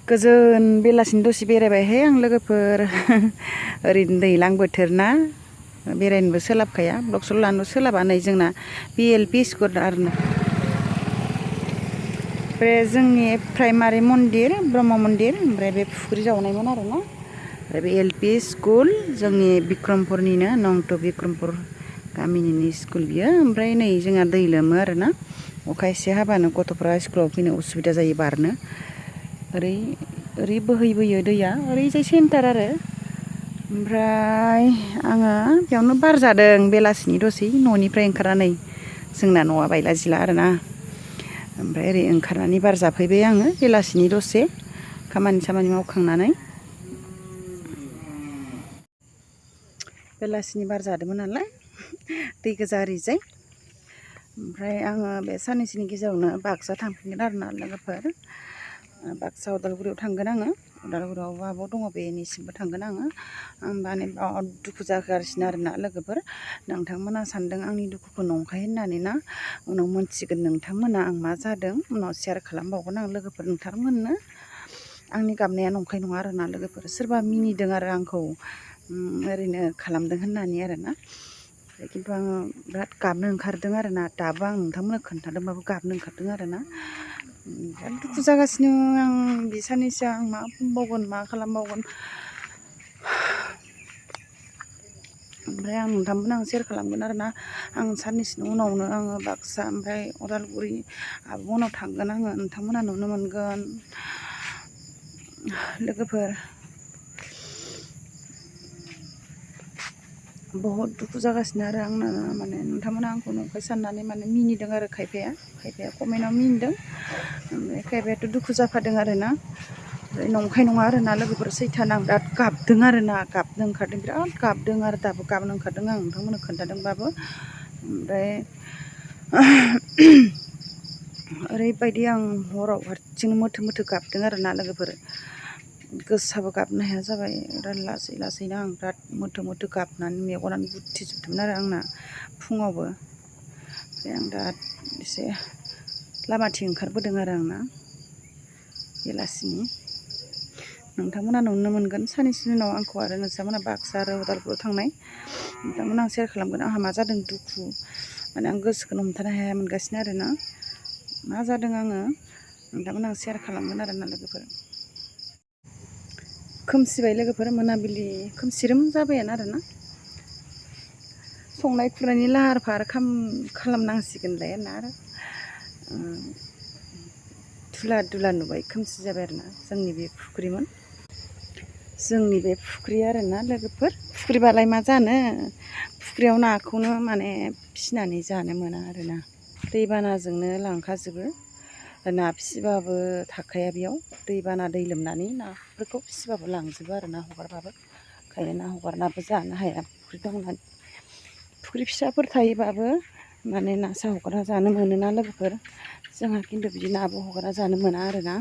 गोजोन बेलासिनि दसे बेरायबायहाय आं लोगोफोर ओरैनो दैज्लां बोथोर ना बेरायनोबो सोलाबखाया ब्लग सल लानोबो सोलाबा नै जोंना PLP स्कुल आरोना बे जोंनि प्राइमारि मन्दिर ब्रह्म मन्दिर ओमफ्राय बे फुख्रि जावनायमोन आरोना ओमफ्राय बे LP स्कुल जोंनि बिक्रमपुरनिनो नंथ' बिक्रमपुर गामिनिनो स्कुल बियो ओमफ्राय नै जोंहा दै लोमो आरोना अखा एसे हाबानो गथ'फ्रा स्कुलाव फैनो उसुबिदा जायो बारनो ओरै बोहैबोयो दैया ओरैजाय सेन्टार आरो ओमफ्राय आङो बेयावनो बार जादों बेलासिनि दसे न'निफ्राय ओंखारनानै जोंना न'आ बायला जिला आरोना ओमफ्राय ओरै ओंखारनानै बार जाफैबाय आङो बेलासिनि दसे खामानि मावखांनानै बेलासिनि बार जादोंमोन नालाय दै गोजा ओरैजाय ओमफ्राय आङो बे साननैसोनि गेजेरावनो बाक्सा थांफिनगोन आरोना लोगोफोर बाक्सा उदालगुरियाव थांगोन आङो उदालगुरियाव आब' दङ बेनिसिमबो थांगोन आङो आं माने बिराद दुखु जागासिनो आरोना लोगोफोर नोंथांमोना सानदों आंनि दुखुखौ नंखाय होननानै ना उनाव मोनथिगोन नोंथांमोना आं मा जादों उनाव शेयार खालामबावगोन आं लोगोफोर नोंथांमोननो आंनि गाबनाया नंखाय नङा आरोना लोगोफोर सोरबा मिनिदों आरो आंखौ ओरैनो खालामदों होननानै आरोना खिन्थु आङो बिराद गाबनो ओंखारदों आरोना दाबो आं नोंथांमोननो खोन्थादोंबाबो गाबनो ओंखारदों आरोना बिराद दुखु जागासिनो आं बे साननैसो आं मा बुंबावगोन मा खालामबावगोन ओमफ्राय आं नोंथांमोननो आं शेयार खालामगोन आरोना आं साननैसोनि उनावनो आङो बाक्सा ओमफ्राय उदालगुरि आब'मोनाव थांगोन आङो नोंथांमोना नुनो मोनगोन लोगोफोर बहुद दुखु जागासिनो आरो आंना माने नोंथांमोना आंखौ नंखाय साननानै माने मिनिदों आरो खायफाया कमेन्टआव मिनिदों ओमफ्राय खायफायाथ' दुखु जाफादों आरोना ओमफ्राय नंखाय नङा आरोना लोगोफोर सैथानो आं बिराद गाबदों आरोना गाबनो ओंखारदों बिराद गाबदों आरो दाबो गाबनो ओंखारदों आं नोंथांमोननो खोन्थादोंबाबो ओमफ्राय ओरैबायदि आं हराव हारसिं मोथो गाबदों आरोना लोगोफोर गोसाबो गाबनो हाया जाबाय बिराद लासैनो आं बिराद मोथो गाबनानै मेगनानो बुथिजोबदोंमोन आरो आंना फुङावबो ओमफ्राय आं दा एसे लामाथिं ओंखारबोदों आरो आंना बेलासिनि नोंथांमोना नुनो मोनगोन साननैसोनि उनाव आंखौ आरो नोंसामोना बाक्सा आरो उदालगुरियाव थांनाय नोंथांमोना आं शेयार खालामगोन आंहा मा जादों दुखु माने आं गोसोखौनो हमथानो हाया मोनगासिनो आरोना मा जादों आङो नोंथांमोना आं शेयार खालामगोन आरोना लोगोफोर खोमसिबाय लोगोफोर मोनाबिलि खोमसिरोम जाबायानो आरोना संनाय खुरनायनि लाहार फाहार खालामनांसिगोनलाय ना आरो धुला नुबाय खोमसि जाबाय आरोना जोंनि बे फुख्रि आरोना लोगोफोर फुख्रिबालाय मा जानो फुख्रियाव नाखौनो माने फिसिनानै जानो मोना आरोना दैबानाजोंनो लांखाजोबो ना फिसिबाबो थाखाया बेयाव दै लोमनानै नाफोरखौ फिसिबाबो लांजोबो आरो ना हगारबाबो ओंखायनो ना हगारनाबो जानो हाया फुख्रि दं होननानै फुख्रि फिसाफोर थायोबाबो माने ना सा हगारना जानो मोनोना लोगोफोर जोंहा खिन्थु बिदि नाबो हगारना जानो मोना आरोना